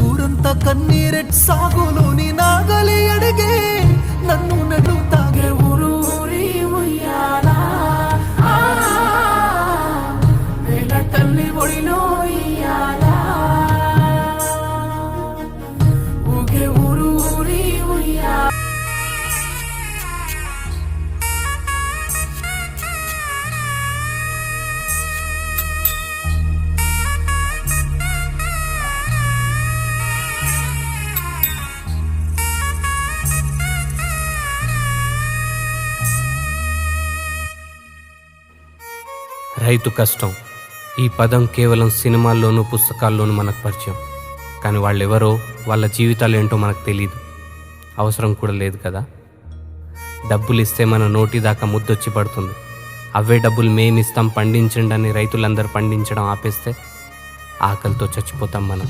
ఊరంతా కన్నీరెట్ సాగులోని నాగలి అడిగే నన్ను నడు తాగే ఊరు ఊరి ఉయ్యాలా వేళ తల్లి ఒడిలో ఇయ్యాలా ఊగే ఊరు ఊరి ఉయ్యాలా. రైతు కష్టం ఈ పదం కేవలం సినిమాల్లోనూ పుస్తకాల్లోనూ మనకు పరిచయం. కానీ వాళ్ళెవరో, వాళ్ళ జీవితాలు ఏంటో మనకు తెలియదు, అవసరం కూడా లేదు కదా. డబ్బులు ఇస్తే మన నోటి దాకా ముద్దొచ్చి పడుతుంది. అవే డబ్బులు మేమిస్తాం పండించండి అని రైతులందరూ పండించడం ఆపేస్తే ఆకలితో చచ్చిపోతాం మనం.